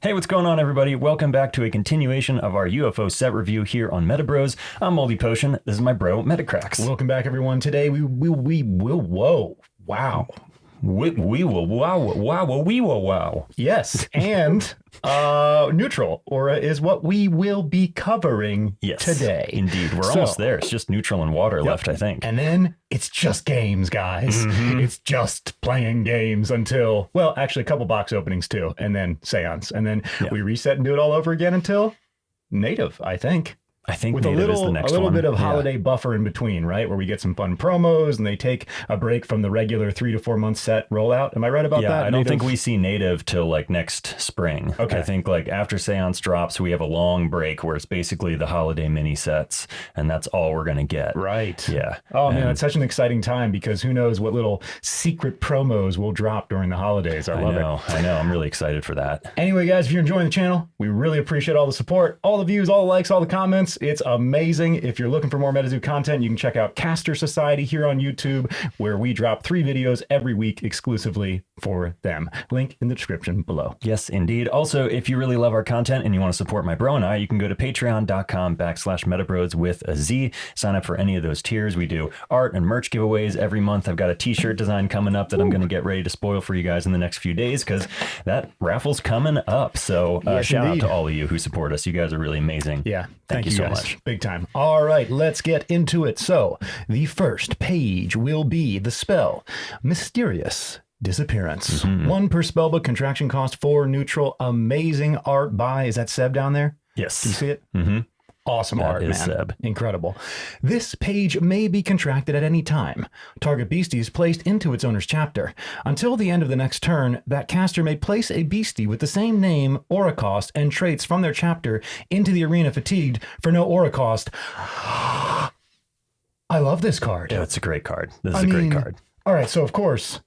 Hey, what's going on, everybody? Welcome back to a continuation of our UFO set review here on Metabroz. I'm Moldy Potion. This is my bro, Metacracks. Welcome back, everyone. Today we will, whoa, wow. We will, wow. Yes, and neutral aura is what we will be covering today. Indeed. We're almost there. It's just neutral and water left, I think. And then it's just games, guys. It's just playing games until, well, actually a couple box openings too, and then seance. And then we reset and do it all over again until native, I think. I think with native is the next a little one. bit of holiday buffer in between, right? Where we get some fun promos and they take a break from the regular 3 to 4 month set rollout. Am I right about that? Yeah, I don't think we see native till like next spring. Okay. I think like after seance drops, we have a long break where it's basically the holiday mini sets, and that's all we're going to get. Right. Yeah. Oh, man, it's such an exciting time because who knows what little secret promos will drop during the holidays. I love it. I know. I'm really excited for that. Anyway, guys, if you're enjoying the channel, we really appreciate all the support, all the views, all the likes, all the comments. It's amazing. If you're looking for more MetaZoo content, you can check out Caster Society here on YouTube, where we drop 3 videos every week exclusively for them. Link in the description below. Yes, indeed. Also, if you really love our content and you want to support my bro and I, you can go to patreon.com/metabroz with a Z. Sign up for any of those tiers. We do art and merch giveaways every month. I've got a t-shirt design coming up that I'm going to get ready to spoil for you guys in the next few days because that raffle's coming up. So shout out to all of you who support us. You guys are really amazing. Yeah. Thank you so guys. much. Big time. All right, let's get into it. So the first page will be the spell Mysterious Disappearance. 1 per spellbook, contraction cost 4, neutral. Amazing art by, is that Seb down there? Yes. Can you see it? Awesome That art, is man. Seb. Incredible. This page may be contracted at any time. Target beastie is placed into its owner's chapter. Until the end of the next turn, that caster may place a beastie with the same name, aura cost, and traits from their chapter into the arena fatigued for no aura cost. I love this card. Yeah, it's a great card. This is a great card. All right, so of course,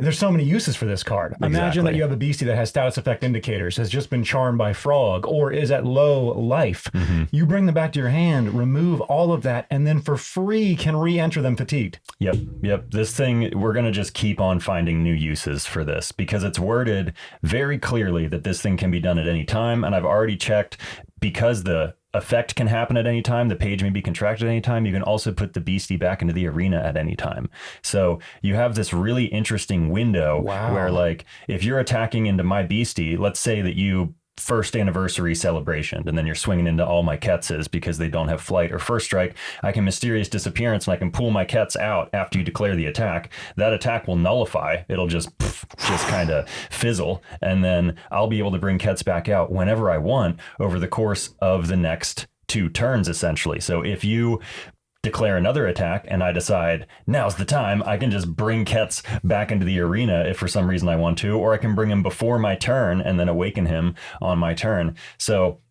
there's so many uses for this card. Imagine that you have a beastie that has status effect indicators, has just been charmed by frog, or is at low life. You bring them back to your hand, remove all of that, and then for free can re-enter them fatigued. Yep. This thing, we're going to just keep on finding new uses for this because it's worded very clearly that this thing can be done at any time. And I've already checked because the effect can happen at any time. The page may be contracted at any time. You can also put the beastie back into the arena at any time. So you have this really interesting window where, like, if you're attacking into my beastie, let's say that you first anniversary celebration, and then you're swinging into all my Ketses because they don't have flight or first strike, I can Mysterious Disappearance and I can pull my Kets out after you declare the attack. That attack will nullify. It'll just kind of fizzle, and then I'll be able to bring Kets back out whenever I want over the course of the next 2 turns, essentially. So if you declare another attack and I decide now's the time, I can just bring Kets back into the arena if for some reason I want to, or I can bring him before my turn and then awaken him on my turn. So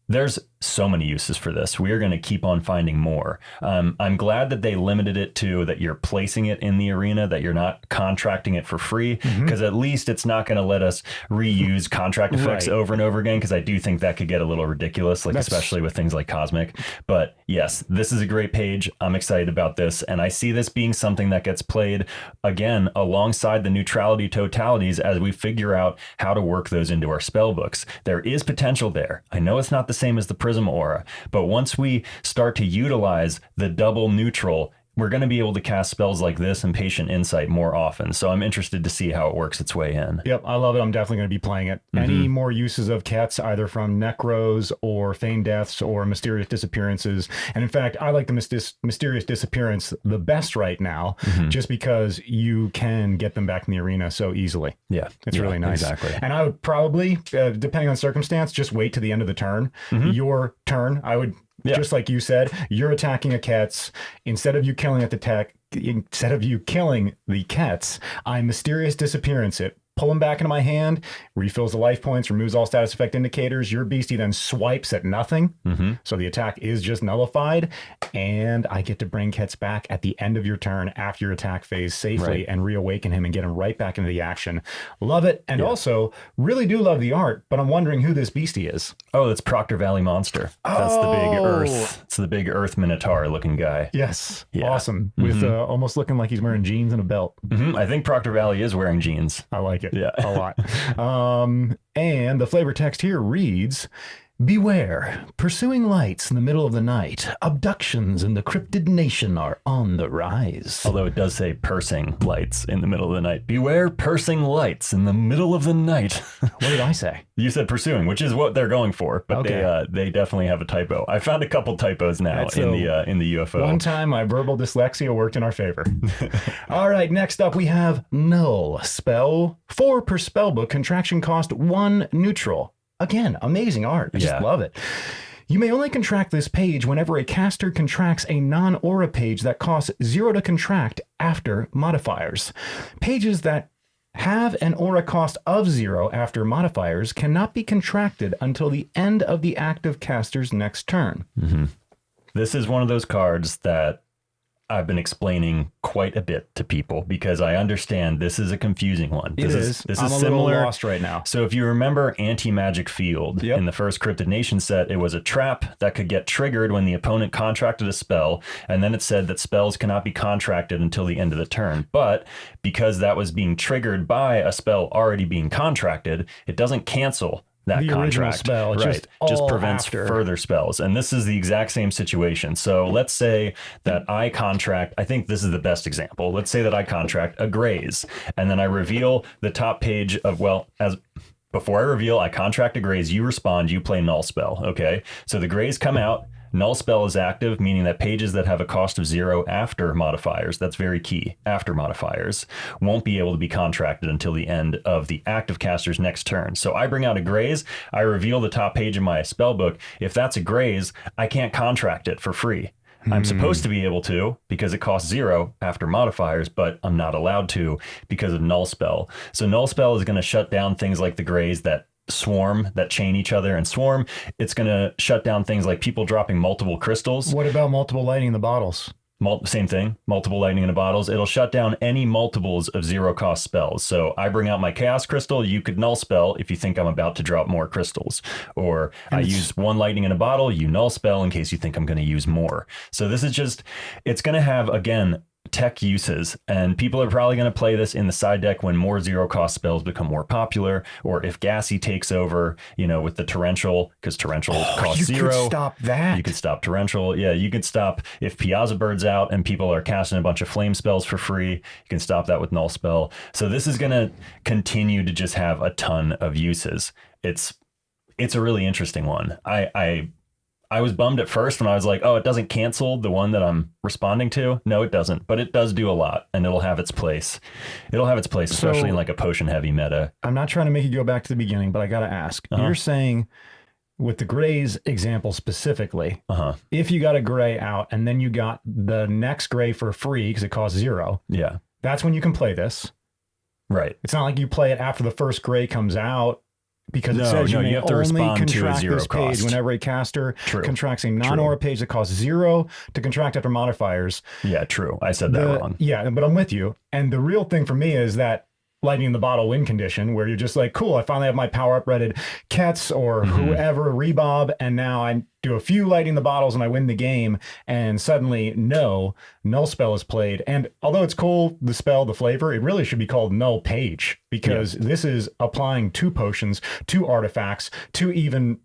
there's so many uses for this. We are going to keep on finding more. I'm glad that they limited it to that you're placing it in the arena, that you're not contracting it for free, because at least it's not going to let us reuse contract effects over and over again, because I do think that could get a little ridiculous, like especially with things like Cosmic. But yes, this is a great page. I'm excited about this, and I see this being something that gets played again alongside the neutrality totalities as we figure out how to work those into our spell books. There is potential there. I know it's not the same as the Prism aura, but once we start to utilize the double neutral, we're going to be able to cast spells like this and Patient Insight more often. So I'm interested to see how it works its way in. Yep, I love it. I'm definitely going to be playing it. Any more uses of Kets, either from Necros or Feigned Deaths or Mysterious Disappearances. And in fact, I like the Mysterious Disappearance the best right now, just because you can get them back in the arena so easily. Yeah, it's really nice. Exactly. And I would probably, depending on circumstance, just wait to the end of the turn. Your turn, I would... Just like you said, you're attacking a Kets. Instead of you killing the Kets, I Mysterious Disappearance it. Pull him back into my hand, refills the life points, removes all status effect indicators. Your beastie then swipes at nothing. So the attack is just nullified, and I get to bring Kets back at the end of your turn after your attack phase safely and reawaken him and get him right back into the action. Love it. And also really do love the art, but I'm wondering who this beastie is. Oh, it's Proctor Valley Monster. That's the big Earth. It's the big Earth Minotaur looking guy. Yes. Awesome. With almost looking like he's wearing jeans and a belt. I think Proctor Valley is wearing jeans. I like it. it Yeah. a lot. And the flavor text here reads, beware, pursuing lights in the middle of the night. Abductions in the cryptid nation are on the rise. Although it does say pursing lights in the middle of the night. Beware pursing lights in the middle of the night. What did I say? You said pursuing, which is what they're going for, but Okay. they definitely have a typo. I found a couple typos now in the UFO. One time my verbal dyslexia worked in our favor. All right, next up we have null spell. 4 per spell book, contraction cost 1 neutral. Again, amazing art. I just love it. You may only contract this page whenever a caster contracts a non-aura page that costs 0 to contract after modifiers. Pages that have an aura cost of 0 after modifiers cannot be contracted until the end of the active caster's next turn. Mm-hmm. This is one of those cards that I've been explaining quite a bit to people because I understand this is a confusing one. This is I'm a little lost right now. So if you remember Anti-Magic Field in the first Cryptid Nation set, it was a trap that could get triggered when the opponent contracted a spell, and then it said that spells cannot be contracted until the end of the turn. But because that was being triggered by a spell already being contracted, it doesn't cancel that the contract. Original spell. It's just prevents further spells. And this is the exact same situation. So let's say that I contract, I think this is the best example. Let's say that I contract a graze, and then I reveal the top page of, before I reveal, I contract a graze, you respond, you play null spell. Okay. So the graze come out. Null spell is active, meaning that pages that have a cost of 0 after modifiers, that's very key, after modifiers, won't be able to be contracted until the end of the active caster's next turn. So I bring out a graze, I reveal the top page of my spell book. If that's a graze, I can't contract it for free. I'm supposed to be able to because it costs 0 after modifiers, but I'm not allowed to because of null spell. So null spell is going to shut down things like the graze that swarm, that chain each other and swarm. It's going to shut down things like people dropping multiple crystals. What about multiple lighting the bottles? Same thing, multiple lightning in the bottles. It'll shut down any multiples of 0 cost spells. So I bring out my chaos crystal, you could null spell if you think I'm about to drop more crystals. Or I use 1 lightning in a bottle, you null spell in case you think I'm going to use more. So this is just, it's going to have, again, tech uses, and people are probably going to play this in the side deck when more 0 cost spells become more popular, or if Gassy takes over, with the torrential, because torrential costs 0. You could stop that. You could stop torrential. Yeah, you could stop if Piazza Bird's out and people are casting a bunch of flame spells for free. You can stop that with null spell. So this is going to continue to just have a ton of uses. It's a really interesting one. I was bummed at first when I was like, oh, it doesn't cancel the one that I'm responding to. No, it doesn't, but it does do a lot, and it'll have its place. It'll have its place, especially in like a potion heavy meta. I'm not trying to make you go back to the beginning, but I got to ask. You're saying with the grays example specifically, if you got a gray out and then you got the next gray for free because it costs 0. Yeah. That's when you can play this. Right. It's not like you play it after the first gray comes out. Because it says you have to only respond to a contract 0 this page cost. whenever a caster contracts a non-aura page that costs 0 to contract after modifiers. Yeah, true. I said that wrong. Yeah, but I'm with you. And the real thing for me is that lightning in the bottle win condition where you're just like, cool, I finally have my power up redded Kets or whoever, Rebob, and now I do a few lighting the bottles and I win the game, and suddenly null spell is played. And although it's cool, the spell, the flavor, it really should be called null page because this is applying 2 potions, 2 artifacts, 2 even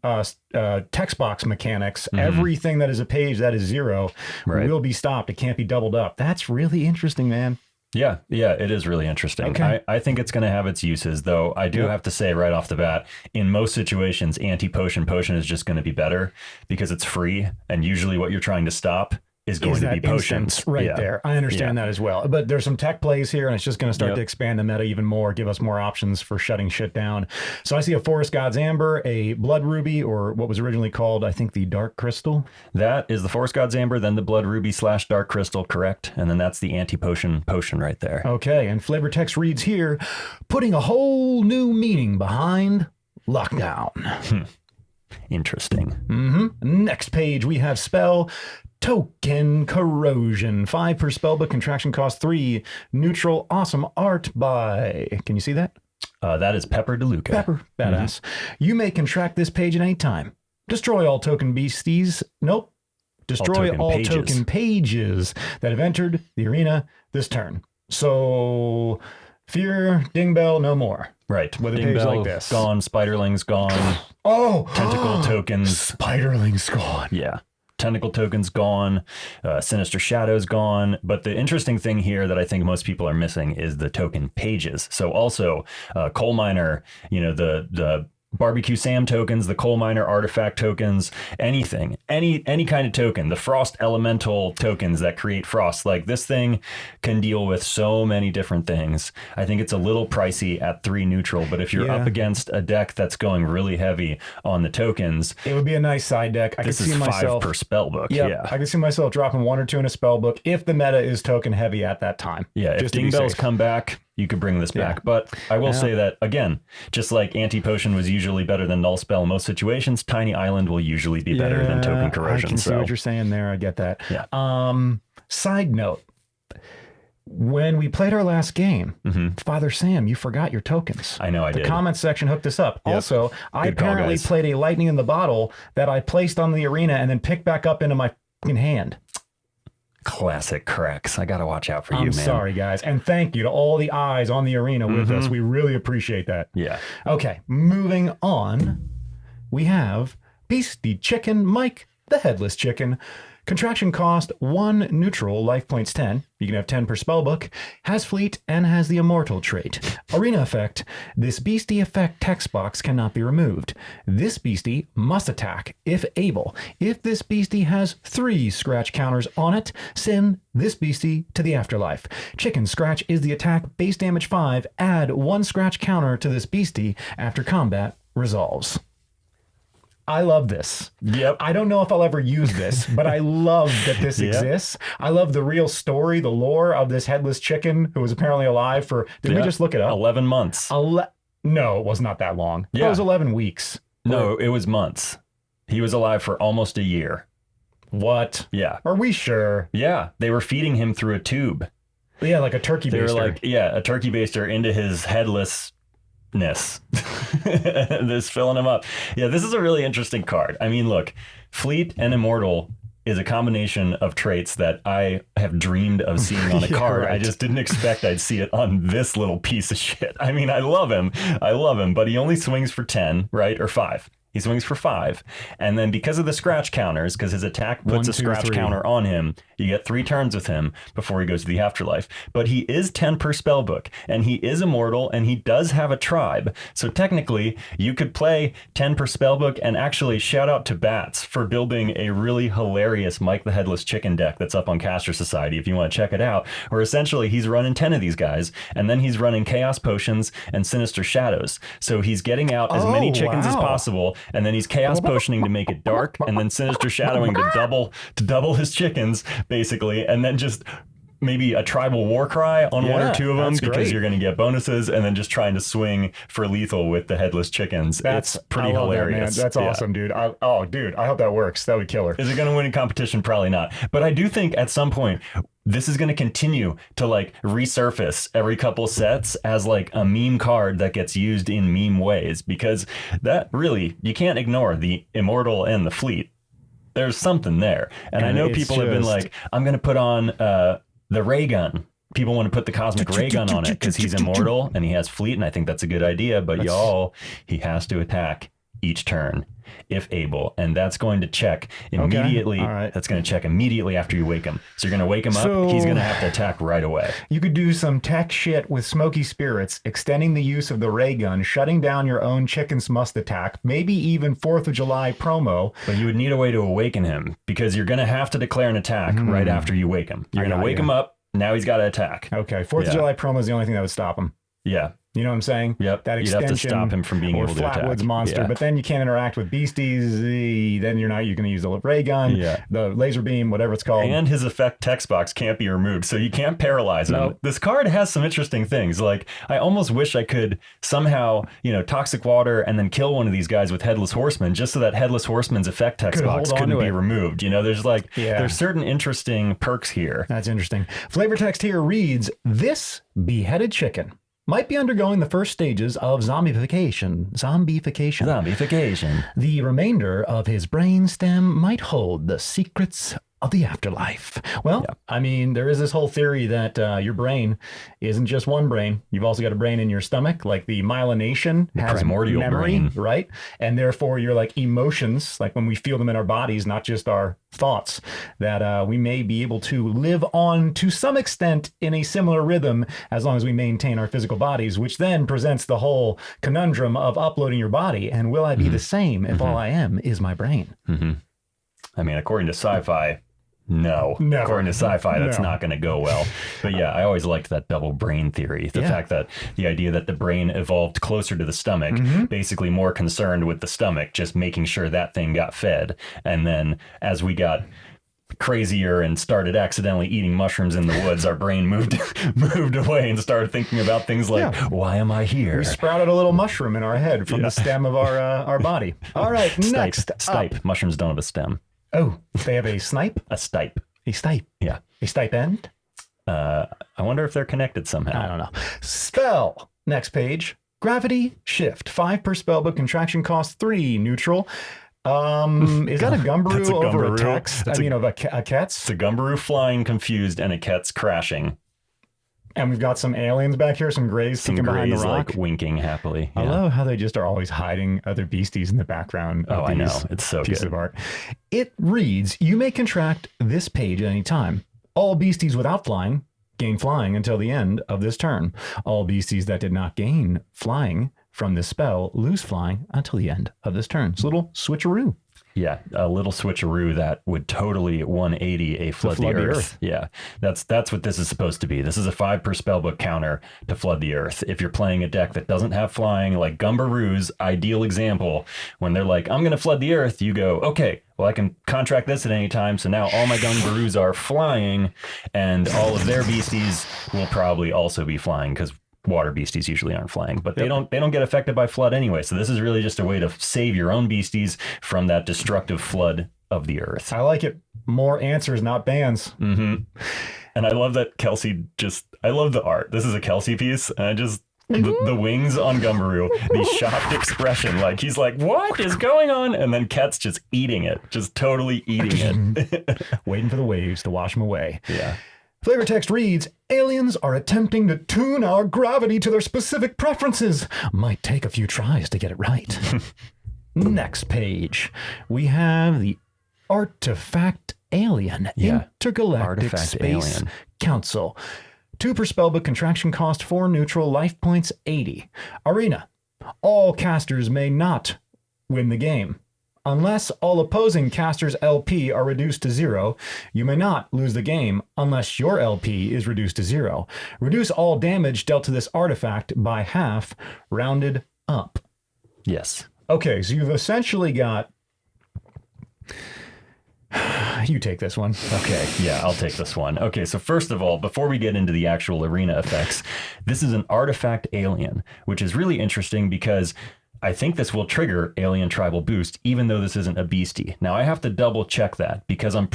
text box mechanics. Everything that is a page that is 0 will be stopped. It can't be doubled up. That's really interesting, man. Yeah, it is really interesting. Okay. I think it's going to have its uses, though. I do have to say right off the bat, in most situations, anti-potion is just going to be better because it's free, and usually what you're trying to stop is going to be potions right there. I understand that as well. But there's some tech plays here, and it's just going to start to expand the meta even more, give us more options for shutting shit down. So I see a Forest God's Amber, a Blood Ruby, or what was originally called, I think, the Dark Crystal. That is the Forest God's Amber, then the Blood Ruby / Dark Crystal, correct? And then that's the anti-potion right there. Okay, and flavor text reads here, putting a whole new meaning behind lockdown. Interesting. Next page, we have spell Token Corrosion. 5 per spell, but contraction cost 3. Neutral, awesome art by... Can you see that? That is Pepper DeLuca. Pepper, badass. You may contract this page at any time. Destroy all token beasties. Nope. Destroy all token pages that have entered the arena this turn. So Fear, ding bell, no more. Right. With a Ding page bell, like this. gone. Spiderlings gone. Oh, Tentacle tokens. Spiderling's gone. Yeah. Tentacle tokens gone. Sinister shadows gone. But the interesting thing here that I think most people are missing is the token pages. So also coal miner, the Barbecue Sam tokens, the coal miner artifact tokens, anything, any kind of token, the frost elemental tokens that create frost. Like, this thing can deal with so many different things. I think it's a little pricey at 3 neutral, but if you're up against a deck that's going really heavy on the tokens, it would be a nice side deck. I could see myself 5 per spell book. Yeah. I could see myself dropping 1 or 2 in a spell book if the meta is token heavy at that time. Yeah, if ding bells come back, you could bring this back. But I will say that, again, just like anti-potion was usually better than null spell in most situations, Tiny Island will usually be better than token corrosion. I can see what you're saying there. I get that. Yeah. Side note. When we played our last game, Father Sam, you forgot your tokens. I know I did. The comments section hooked us up. Yep. Also, I Good call, apparently guys. played a lightning in the bottle that I placed on the arena and then picked back up into my fucking hand. Classic cracks. I got to watch out for you, man. I'm sorry, guys. And thank you to all the eyes on the arena with us. We really appreciate that. Yeah. Okay, moving on. We have Beastie Chicken Mike, the Headless Chicken. Contraction cost 1 neutral, life points 10. You can have 10 per spellbook. Has fleet and has the immortal trait. Arena effect. This beastie effect text box cannot be removed. This beastie must attack if able. If this beastie has 3 scratch counters on it, send this beastie to the afterlife. Chicken scratch is the attack, base damage 5. Add 1 scratch counter to this beastie after combat resolves. I love this. Yep. I don't know if I'll ever use this, but I love that this exists. I love the real story, the lore of this headless chicken who was apparently alive for, did we just look it up? 11 months. No, it was not that long. Yeah. It was 11 weeks. No, it was months. He was alive for almost a year. What? Yeah. Are we sure? Yeah. They were feeding him through a tube. Yeah, like a turkey baster. They were like, a turkey baster into his headlessness. Just filling him up. Yeah, this is a really interesting card. I mean, look, Fleet and Immortal is a combination of traits that I have dreamed of seeing on a card. Right. I just didn't expect I'd see it on this little piece of shit. I mean, I love him, but he only swings for 10, right? Or 5. He swings for 5. And then because of the scratch counters, because his attack puts a scratch counter on him, you get 3 turns with him before he goes to the afterlife. But he is 10 per spellbook, and he is immortal, and he does have a tribe. So technically, you could play 10 per spellbook, and actually shout out to Bats for building a really hilarious Mike the Headless Chicken deck that's up on Caster Society if you want to check it out, where essentially he's running 10 of these guys, and then he's running Chaos Potions and Sinister Shadows. So he's getting out as many chickens as possible, and then he's Chaos Potioning to make it dark, and then Sinister Shadowing to double his chickens, basically, and then just maybe a tribal war cry on 1 or 2 of them because you're going to get bonuses, and then just trying to swing for lethal with the headless chickens. It's pretty hilarious. That's awesome, dude. I hope that works. That would kill her. Is it going to win a competition? Probably not. But I do think at some point this is going to continue to like resurface every couple sets as like a meme card that gets used in meme ways, because that really, you can't ignore the Immortal and the Fleet. There's something there. And I know people have been like, I'm going to put on the ray gun. People want to put the cosmic ray gun on it because he's immortal and he has Fleet, and I think that's a good idea. But y'all, he has to attack each turn if able, and that's going to check immediately. Okay. All right. That's going to check immediately after you wake him. So you're going to wake him up. He's going to have to attack right away. You could do some tech shit with Smoky Spirits, extending the use of the ray gun, shutting down your own chicken's must attack, maybe even 4th of July promo. But you would need a way to awaken him, because you're going to have to declare an attack right after you wake him. You're going to wake him up. Now he's got to attack. Okay, 4th of July promo is the only thing that would stop him. Yeah. You know what I'm saying? Yep. That You'd have extension to stop him from being able to attack. Flatwoods monster, Yeah. but then you can't interact with beasties. Then you're going to use the ray gun, the laser beam, whatever it's called. And his effect text box can't be removed, so you can't paralyze him. Nope. This card has some interesting things. Like, I almost wish I could somehow, toxic water and then kill one of these guys with Headless Horseman, just so that Headless Horseman's effect text box couldn't be removed. There's certain interesting perks here. That's interesting. Flavor text here reads, "This beheaded chicken might be undergoing the first stages of zombification. The remainder of his brainstem might hold the secrets of the afterlife. Well, I mean, there is this whole theory that your brain isn't just one brain. You've also got a brain in your stomach, like the myelination has primordial memory, brain. right? And therefore, your like emotions, like when we feel them in our bodies, not just our thoughts, that we may be able to live on to some extent in a similar rhythm as long as we maintain our physical bodies, which then presents the whole conundrum of uploading your body. And will I be the same if all I am is my brain? I mean, according to sci-fi, no. Never. According to sci-fi, that's No. not going to go well. But yeah, I always liked that double brain theory. The fact that the idea that the brain evolved closer to the stomach, basically more concerned with the stomach, just making sure that thing got fed. And then as we got crazier and started accidentally eating mushrooms in the woods, our brain moved away and started thinking about things like, why am I here? We sprouted a little mushroom in our head from the stem of our body. All right, next. Stipe. Mushrooms don't have a stem. Oh, they have a snipe? A stipe. A stipe. Yeah. A stipend? I wonder if they're connected somehow. I don't know. Spell. Next page. Gravity shift. 5 per spell, but contraction cost 3. Neutral. Is that a gumbaroo That's a over a gumbaroo. text? That's I mean, of a ketz? It's a gumbaroo flying confused and a ket's crashing. And we've got some aliens back here, some grays Some peeking behind the grays rock. like winking happily. I love how they just are always hiding other beasties in the background. Oh, Of I know. these It's so pieces good. of art. It reads, you may contract this page at any time. All beasties without flying gain flying until the end of this turn. All beasties that did not gain flying from this spell lose flying until the end of this turn. It's a little switcheroo. Yeah, a little switcheroo that would totally 180 a flood the earth. Yeah, that's what this is supposed to be. This is a 5 per spellbook counter to flood the earth. If you're playing a deck that doesn't have flying, like Gumbaroo's ideal example, when they're like, I'm going to flood the earth, you go, okay, well, I can contract this at any time. So now all my Gumbaroos are flying, and all of their beasties will probably also be flying because water beasties usually aren't flying, but they don't get affected by flood anyway. So this is really just a way to save your own beasties from that destructive flood of the earth. I like it. More answers, not bans. And I love that Kelsey I love the art. This is a Kelsey piece. And I just, the wings on Gumbaroo, the shocked expression, like he's like, what is going on? And then Ket's just eating it, just totally eating it. Waiting for the waves to wash them away. Yeah. Flavor text reads, aliens are attempting to tune our gravity to their specific preferences. Might take a few tries to get it right. Next page. We have the Artifact Alien. Yeah. Intergalactic Artifact Space Alien. Council. 2 per spellbook, contraction cost 4, neutral, life points 80. Arena. All casters may not win the game. Unless all opposing casters' LP are reduced to 0, you may not lose the game unless your LP is reduced to 0. Reduce all damage dealt to this artifact by half, rounded up. Yes. Okay, so you've essentially got... You take this one. Okay, yeah, I'll take this one. Okay, so first of all, before we get into the actual arena effects, this is an artifact alien, which is really interesting because I think this will trigger alien tribal boost, even though this isn't a beastie. Now I have to double check that because I'm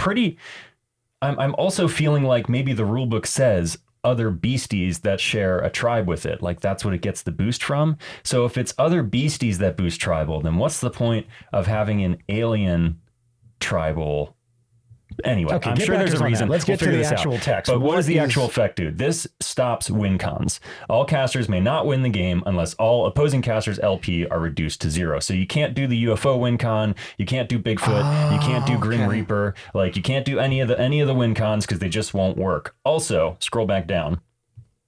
also feeling like maybe the rulebook says other beasties that share a tribe with it. Like that's what it gets the boost from. So if it's other beasties that boost tribal, then what's the point of having an alien tribal? Anyway, Okay, I'm get sure back there's to a us on reason. that. Let's get to figure the this out. actual text. But what is the What actual is- effect, dude? This stops win cons. All casters may not win the game unless all opposing casters' LP are reduced to 0. So you can't do the UFO win con. You can't do Bigfoot. You can't do Grim Reaper. Like you can't do any of the win cons because they just won't work. Also, scroll back down.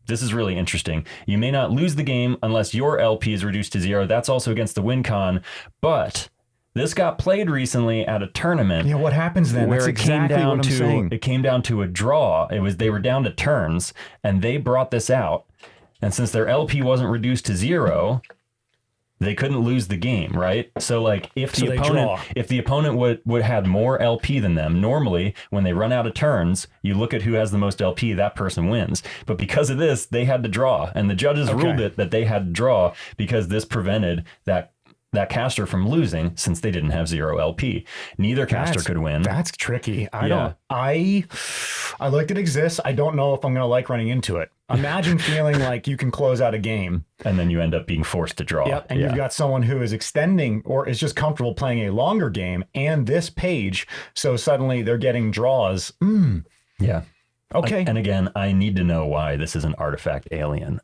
This is really interesting. You may not lose the game unless your LP is reduced to 0. That's also against the win con, but this got played recently at a tournament. Yeah, what happens then? Where That's it came exactly down what I'm to saying. it came down to a draw. They were down to turns, and they brought this out. And since their LP wasn't reduced to 0, they couldn't lose the game, right? So like if So the they opponent draw. if the opponent would had more LP than them, normally when they run out of turns, you look at who has the most LP, that person wins. But because of this, they had to draw, and the judges ruled it that they had to draw because this prevented that that caster from losing since they didn't have 0 LP. Neither caster could win. That's tricky. I like it exists. I don't know if I'm going to like running into it. Imagine feeling like you can close out a game. And then you end up being forced to draw. Yep. And you've got someone who is extending or is just comfortable playing a longer game and this page. So suddenly they're getting draws. Yeah. Okay. And again, I need to know why this is an artifact alien.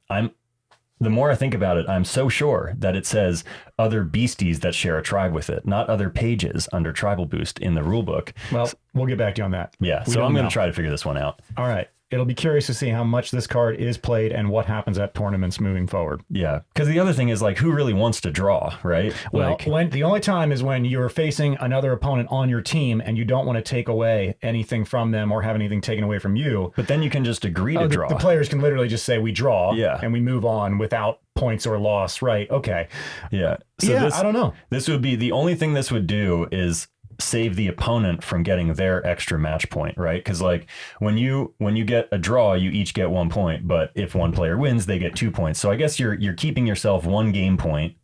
The more I think about it, I'm so sure that it says other beasties that share a tribe with it, not other pages under Tribal Boost in the rulebook. Well, we'll get back to you on that. Yeah, so I'm going to try to figure this one out. All right. It'll be curious to see how much this card is played and what happens at tournaments moving forward. Yeah, because the other thing is like, who really wants to draw, right? Well, when the only time is when you're facing another opponent on your team and you don't want to take away anything from them or have anything taken away from you. But then you can just agree to draw. The players can literally just say we draw, yeah, and we move on without points or loss, right? Okay. Yeah. So yeah, I don't know. This would be the only thing this would do is save the opponent from getting their extra match point, right? Because like when you get a draw, you each get 1 point, but if one player wins, they get 2 points. So I guess you're keeping yourself 1 game point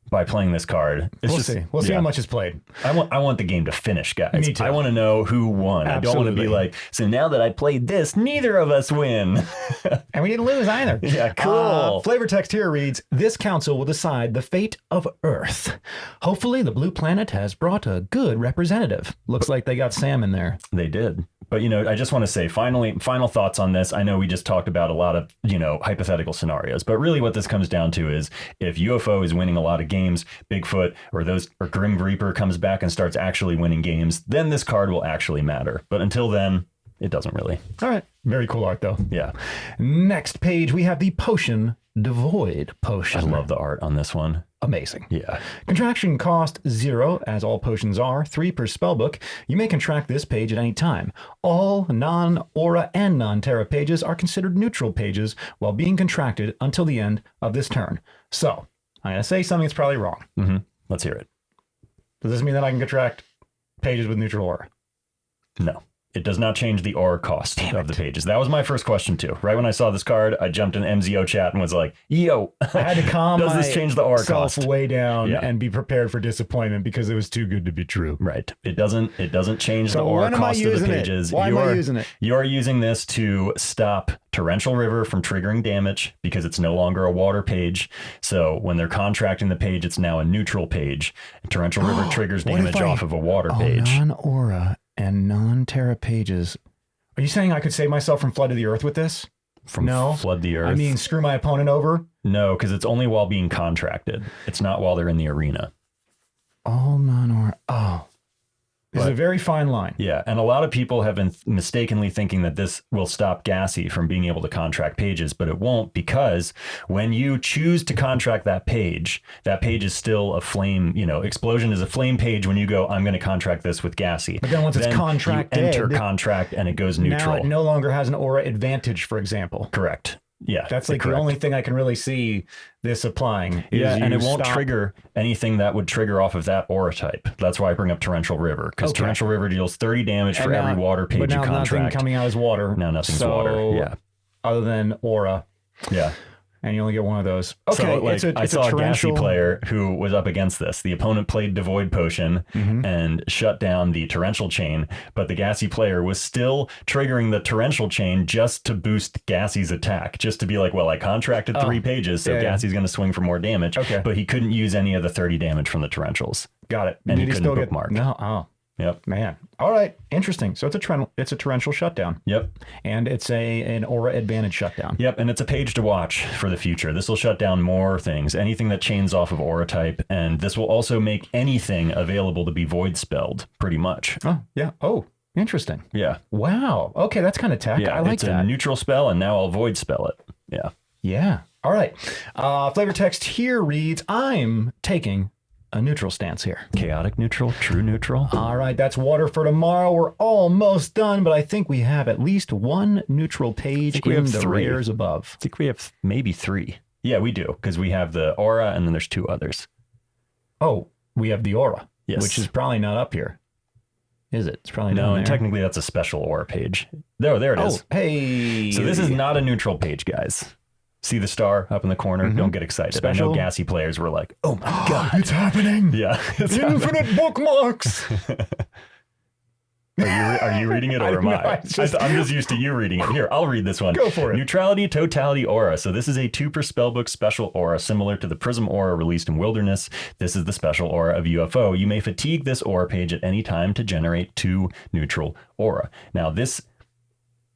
by playing this card. We'll see how much is played. I want the game to finish, guys. Me too. I want to know who won. Absolutely. I don't want to be like, so now that I played this, neither of us win. And we didn't lose either. Yeah, cool. Flavor text here reads, this council will decide the fate of Earth. Hopefully the blue planet has brought a good representative. Looks like they got Sam in there. They did. But, I just want to say, final thoughts on this. I know we just talked about a lot of, hypothetical scenarios, but really what this comes down to is if UFO is winning a lot of games, Bigfoot or Grim Reaper comes back and starts actually winning games, then this card will actually matter. But until then, it doesn't really. All right. Very cool art, though. Yeah. Next page, we have the Potion Devoid Potion. I love the art on this one. Amazing. Yeah. Contraction cost 0, as all potions are, 3 per spellbook. You may contract this page at any time. All non-aura and non-terra pages are considered neutral pages while being contracted until the end of this turn. So, I'm going to say something that's probably wrong. Mm-hmm. Let's hear it. Does this mean that I can contract pages with neutral aura? No. It does not change the aura cost of the pages. That was my first question too. Right when I saw this card, I jumped in MZO chat and was like, yo, I had to calm does this change the aura cost way down and be prepared for disappointment because it was too good to be true. Right. It doesn't change the aura cost of the pages. Why am I using it? You are using this to stop Torrential River from triggering damage because it's no longer a water page. So when they're contracting the page, it's now a neutral page. Torrential River triggers damage off of a water page. Non-aura and non-terra pages. Are you saying I could save myself from Flood to the Earth with this? No. Flood the Earth? I mean, screw my opponent over? No, because it's only while being contracted. It's not while they're in the arena. All non-aura. Oh. This is a very fine line. Yeah, and a lot of people have been mistakenly thinking that this will stop Gassy from being able to contract pages, but it won't, because when you choose to contract that page is still a flame, Explosion is a flame page when you go, I'm going to contract this with Gassy. But then once it's contracted, you enter contract and it goes neutral. Now it no longer has an aura advantage, for example. Correct. Yeah, that's like the only thing I can really see this applying. Yeah, and it won't trigger anything that would trigger off of that aura type. That's why I bring up Torrential River, because Torrential River deals 30 damage for every water page you contract. Nothing coming out is water. Now nothing's water. Yeah, other than aura. Yeah. And you only get one of those. Okay, so I saw a Gassy player who was up against this. The opponent played Devoid Potion and shut down the Torrential Chain, but the Gassy player was still triggering the Torrential Chain just to boost Gassy's attack, just to be like, well, I contracted 3 pages, so Gassy's going to swing for more damage. Okay, but he couldn't use any of the 30 damage from the Torrentials. Got it. And he couldn't bookmark. No. Oh. Yep. Man. All right. Interesting. So it's a torrential shutdown. Yep. And it's an aura advantage shutdown. Yep. And it's a page to watch for the future. This will shut down more things, anything that chains off of aura type. And this will also make anything available to be void spelled pretty much. Oh, yeah. Oh, interesting. Yeah. Wow. Okay. That's kind of tech. Yeah, I like it's that. A neutral spell, and now I'll void spell it. Yeah. Yeah. All right. Flavor text here reads, I'm taking a neutral stance here. Chaotic neutral, true neutral. All right, that's water for tomorrow. We're almost done, but I think we have at least one neutral page in the rares above. I think we have maybe 3. Yeah, we do, because we have the aura and then there's 2 others. Oh, we have the aura, yes, which is probably not up here. Is it? It's probably not. No, and technically that's a special aura page. There it is. Hey. So this is not a neutral page, guys. See the star up in the corner? Don't get excited. Special. I know gassy players were like, oh my God. It's happening. Yeah. Infinite bookmarks. Are you reading it or am I? I'm just used to you reading it. Here, I'll read this one. Go for it. Neutrality, Totality, Aura. So this is a 2 per spellbook special aura, similar to the Prism Aura released in Wilderness. This is the special aura of UFO. You may fatigue this aura page at any time to generate 2 neutral aura. Now this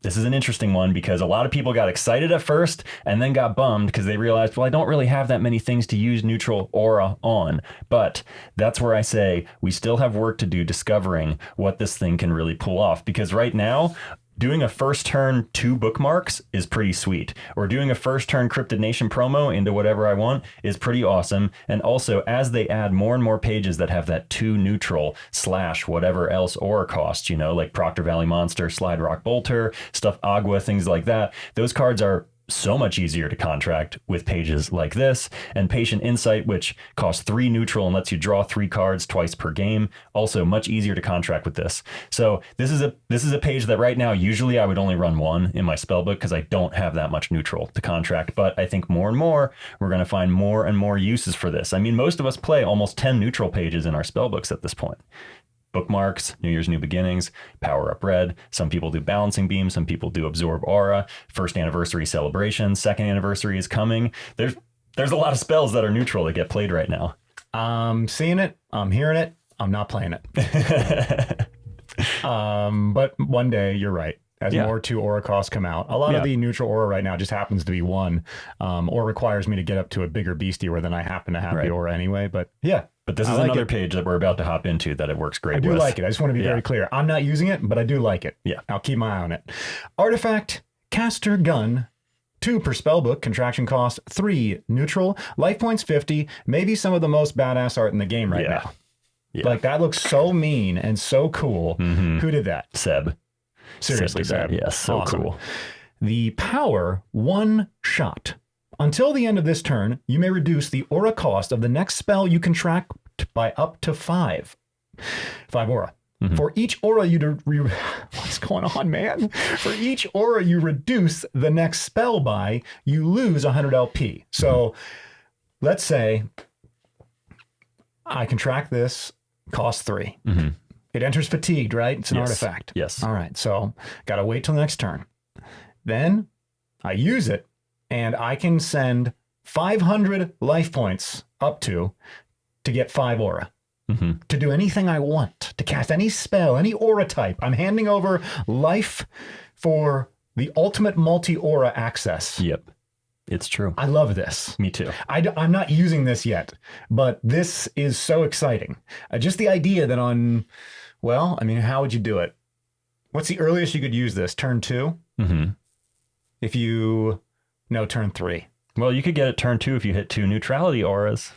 is an interesting one because a lot of people got excited at first and then got bummed because they realized, well, I don't really have that many things to use neutral aura on. But that's where I say we still have work to do discovering what this thing can really pull off, because right now, doing a first turn 2 bookmarks is pretty sweet. Or doing a first turn Cryptid Nation promo into whatever I want is pretty awesome. And also, as they add more and more pages that have that 2 neutral / whatever else aura cost, like Proctor Valley Monster, Slide Rock Bolter, Stuff Agua, things like that, those cards are so much easier to contract with pages like this. And Patient Insight, which costs 3 neutral and lets you draw 3 cards twice per game, also much easier to contract with this. So this is a page that right now usually I would only run 1 in my spellbook because I don't have that much neutral to contract. But I think more and more we're going to find more and more uses for this. I mean, most of us play almost 10 neutral pages in our spellbooks at this point. Bookmarks, New Year's New Beginnings, Power Up Red. Some people do Balancing Beam. Some people do Absorb Aura. First anniversary celebration. Second anniversary is coming. There's a lot of spells that are neutral that get played right now. I'm seeing it. I'm hearing it. I'm not playing it. But one day, you're right. As more 2 aura costs come out, a lot of the neutral aura right now just happens to be 1, or requires me to get up to a bigger beastie where then I happen to have the aura anyway. But yeah. But this is another page that we're about to hop into that it works great with. I do like it. I just want to be very clear. I'm not using it, but I do like it. Yeah. I'll keep my eye on it. Artifact, Caster Gun, 2 per spellbook, contraction cost 3 neutral, life points 50, maybe some of the most badass art in the game right now. Yeah. Like, that looks so mean and so cool. Who did that? Seb. Seriously, Seb. Yes, so awesome. Cool. The power 1 shot. Until the end of this turn, you may reduce the aura cost of the next spell you contract by up to 5. 5 aura. For each aura what's going on, man? For each aura you reduce the next spell by, you lose 100 LP. So let's say I contract this, cost 3. It enters fatigued, right? It's an artifact. Yes. All right. So got to wait till the next turn. Then I use it and I can send 500 life points up to get 5 aura. To do anything I want, to cast any spell, any aura type. I'm handing over life for the ultimate multi-aura access. Yep. It's true. I love this. Me too. I'm not using this yet, but this is so exciting. Just the idea that how would you do it? What's the earliest you could use this? Turn 2? Turn 3. Well, you could get it turn 2 if you hit 2 neutrality auras.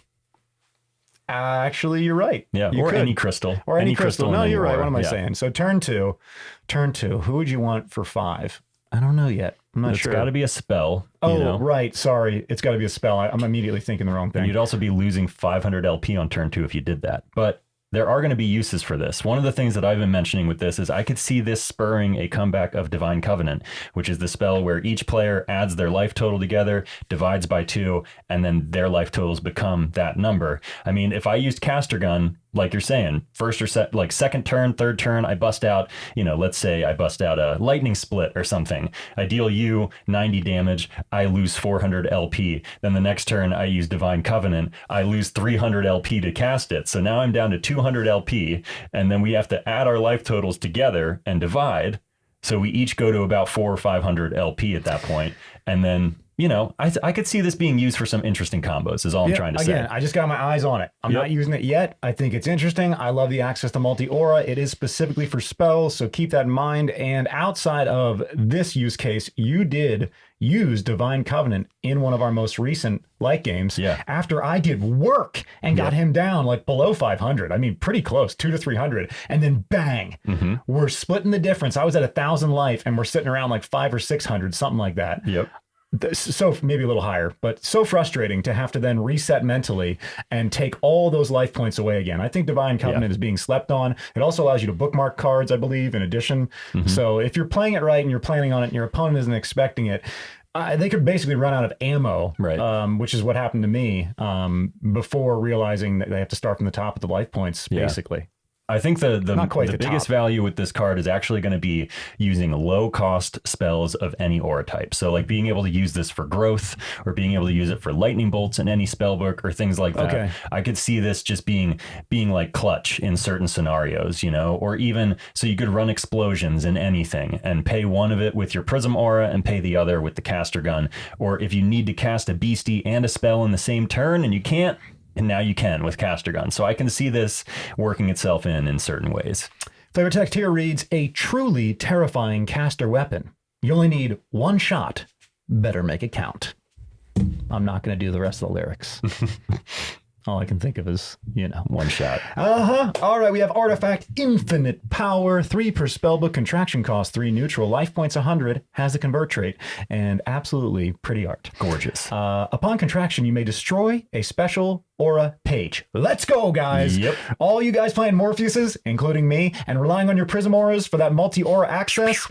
Actually, you're right. Yeah, you or could. Any crystal. Or any crystal. No, you're right. Aura. What am I saying? So turn 2. Who would you want for 5? I don't know yet. I'm not sure. It's got to be a spell. Right. Sorry. It's got to be a spell. I'm immediately thinking the wrong thing. And you'd also be losing 500 LP on turn 2 if you did that. But there are going to be uses for this. One of the things that I've been mentioning with this is I could see this spurring a comeback of Divine Covenant, which is the spell where each player adds their life total together, divides by 2, and then their life totals become that number. I mean, if I used Caster Gun, like you're saying, first or second turn, third turn, I bust out, let's say I bust out a lightning split or something. I deal you 90 damage. I lose 400 LP. Then the next turn I use Divine Covenant. I lose 300 LP to cast it. So now I'm down to 200 LP, and then we have to add our life totals together and divide. So we each go to about 400 or 500 LP at that point. And then, I could see this being used for some interesting combos is all I'm trying to say. Again, I just got my eyes on it. I'm not using it yet. I think it's interesting. I love the access to multi-aura. It is specifically for spells, so keep that in mind. And outside of this use case, you did use Divine Covenant in one of our most recent light games after I did work and got him down below 500. I mean, pretty close, 200 to 300. And then bang, we're splitting the difference. I was at 1,000 life and we're sitting around 500 or 600, something like that. Yep. So maybe a little higher, but so frustrating to have to then reset mentally and take all those life points away again. I think Divine Covenant is being slept on. It also allows you to bookmark cards, I believe, in addition. So if you're playing it right and you're planning on it and your opponent isn't expecting it, They could basically run out of ammo, Right. Which is what happened to me before realizing that they have to start from the top of the life points, basically. I think the Not quite the biggest top. value with this card is actually going to be using low cost spells of any aura type. So like being able to use this for growth or being able to use it for lightning bolts in any spell book or things like that. Okay. I could see this just being like clutch in certain scenarios, you know, or even so you could run explosions in anything and pay one of it with your prism aura and pay the other with the caster gun. Or if you need to cast a beastie and a spell in the same turn and you can't, and now you can with caster gun. So I can see this working itself in certain ways. Flavor text here reads, a truly terrifying caster weapon. You only need one shot. Better make it count. I'm not going to do the rest of the lyrics. All I can think of is, you know. One shot. All right, we have Artifact Infinite Power, 3 per spellbook, contraction cost 3, neutral, life points 100, has the convert trait, and absolutely pretty art. Gorgeous. Upon contraction, you may destroy a special aura page. Let's go, guys. Yep. All you guys playing Morpheuses, including me, and relying on your prism auras for that multi-aura access.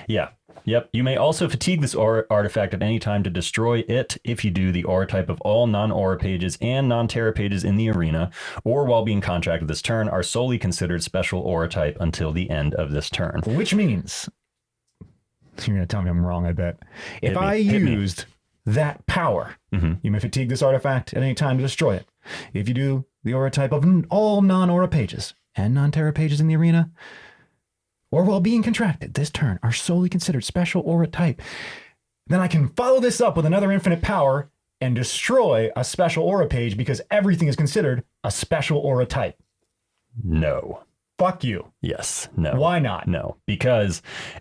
Yeah. Yep. You may also fatigue this aura artifact at any time to destroy it if you do the aura type of all non-aura pages and non-terra pages in the arena, or while being contracted this turn, are solely considered special aura type until the end of this turn. Which means, you're going to tell me I'm wrong, I bet. If I Hit me. used that power, you may fatigue this artifact at any time to destroy it. If you do the aura type of all non-aura pages and non-terra pages in the arena, or while being contracted this turn, are solely considered special aura type, then I can follow this up with another infinite power and destroy a special aura page because everything is considered a special aura type. No. Fuck you. Yes. No. Why not? No. Because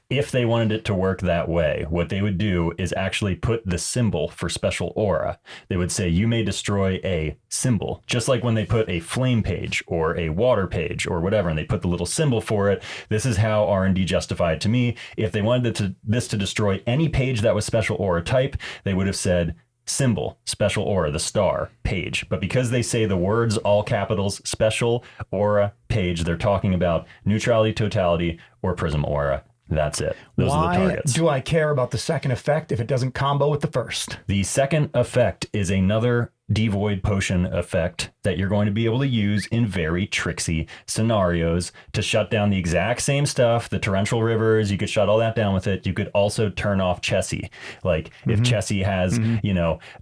if they wanted it to work that way, what they would do is actually put the symbol for special aura. They would say you may destroy a symbol, just like when they put a flame page or a water page or whatever, and they put the little symbol for it. This is how R&D justified to me. If they wanted this to destroy any page that was special aura type, they would have said symbol, special aura, the star, page. But because they say the words, all capitals, special aura, page, they're talking about neutrality, totality, or prism aura. That's it. Those are the targets. Do I care about the second effect if it doesn't combo with the first? The second effect is another devoid potion effect that you're going to be able to use in very tricksy scenarios to shut down the exact same stuff. The torrential rivers, you could shut all that down with it. You could also turn off Chessie. Like if Chessie has,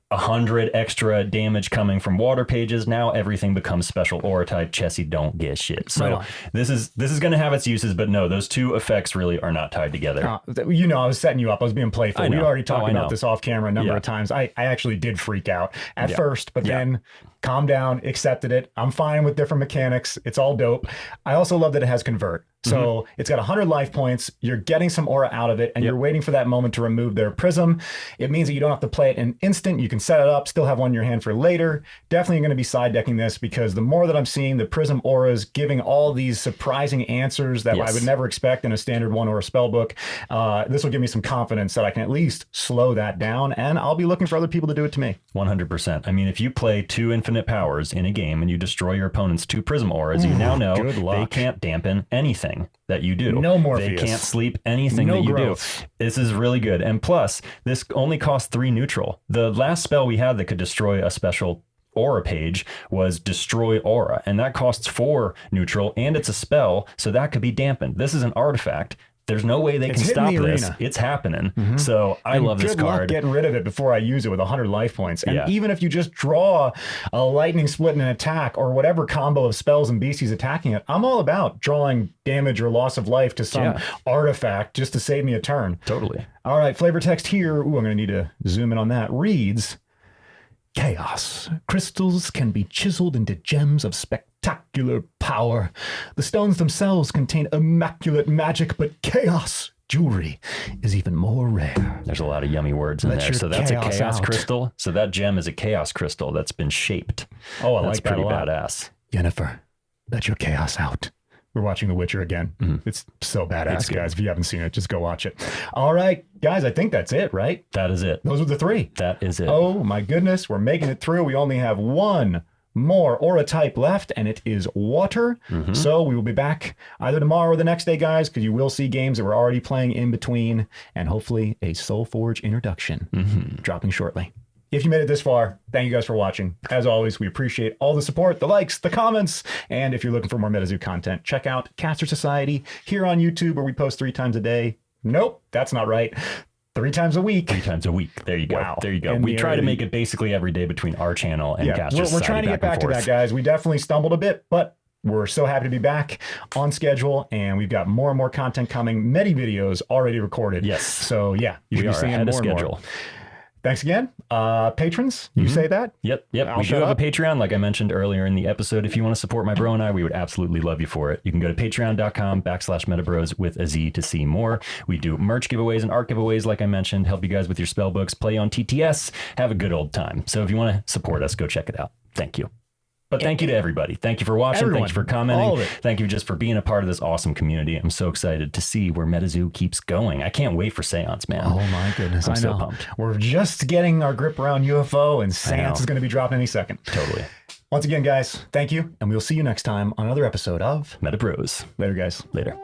100 extra damage coming from water pages, now everything becomes special aura type. Chessie don't get shit. So this is going to have its uses, but no, those two effects really are not tied together. I was setting you up. I was being playful. We already talked about this off camera a number of times. I actually did freak out at first, but then calmed down, accepted it. I'm fine with different mechanics. It's all dope. I also love that it has convert. So it's got 100 life points. You're getting some aura out of it, and you're waiting for that moment to remove their prism. It means that you don't have to play it in an instant. You can set it up, still have one in your hand for later. Definitely going to be side decking this because the more that I'm seeing the prism auras giving all these surprising answers that I would never expect in a standard one aura spell book, this will give me some confidence that I can at least slow that down, and I'll be looking for other people to do it to me. 100%. I mean, if you play 2 infinite powers in a game and you destroy your opponent's 2 prism auras, you now know they can't dampen anything that you do. No Morpheus. They can't sleep anything that you do. This is really good. And plus, this only costs 3 neutral. The last spell we had that could destroy a special aura page was Destroy Aura, and that costs 4 neutral, and it's a spell, so that could be dampened. This is an artifact. There's no way they can stop this. It's happening. So I love this card. Good luck getting rid of it before I use it with 100 life points. And even if you just draw a lightning split in an attack or whatever combo of spells and beasties attacking it, I'm all about drawing damage or loss of life to some artifact just to save me a turn. Totally. All right, flavor text here. Ooh, I'm going to need to zoom in on that. Reads, chaos. Crystals can be chiseled into gems of spectacular power. The stones themselves contain immaculate magic, but chaos jewelry is even more rare. There's a lot of yummy words in there. So that's a chaos crystal. So that gem is a chaos crystal that's been shaped. Oh, I that's like that pretty a lot. badass. Yennefer, let your chaos out. We're watching The Witcher again. It's so badass, guys. If you haven't seen it, just go watch it. All right, guys, I think that's it, right? That is it. Those were the 3. That is it. Oh, my goodness. We're making it through. We only have one more aura type left, and it is water. So we will be back either tomorrow or the next day, guys, because you will see games that we're already playing in between, and hopefully a Soulforge introduction dropping shortly. If you made it this far, thank you guys for watching. As always, we appreciate all the support, the likes, the comments, and if you're looking for more MetaZoo content, check out Caster Society here on YouTube, where we post 3 times a day. Nope, that's not right. 3 times a week. 3 times a week. There you go. Wow. There you go. We try to make it basically every day between our channel and Caster Society. We're trying to get back to that, guys. We definitely stumbled a bit, but we're so happy to be back on schedule, and we've got more and more content coming. Many videos already recorded. Yes. So yeah, you should be seeing ahead of more and schedule. more. Thanks again. Patrons, you say that? Yep. We do have a Patreon, like I mentioned earlier in the episode. If you want to support my bro and I, we would absolutely love you for it. You can go to patreon.com/Metabroz with a Z to see more. We do merch giveaways and art giveaways, like I mentioned, help you guys with your spell books, play on TTS, have a good old time. So if you want to support us, go check it out. Thank you. But thank you to everybody. Thank you for watching. Everyone. Thank you for commenting. All of it. Thank you just for being a part of this awesome community. I'm so excited to see where MetaZoo keeps going. I can't wait for Seance, man. Oh my goodness. I'm I so know. pumped. We're just getting our grip around UFO, and Seance is going to be dropping any second. Totally. Once again, guys, thank you, and we'll see you next time on another episode of Metabroz. Later, guys. Later.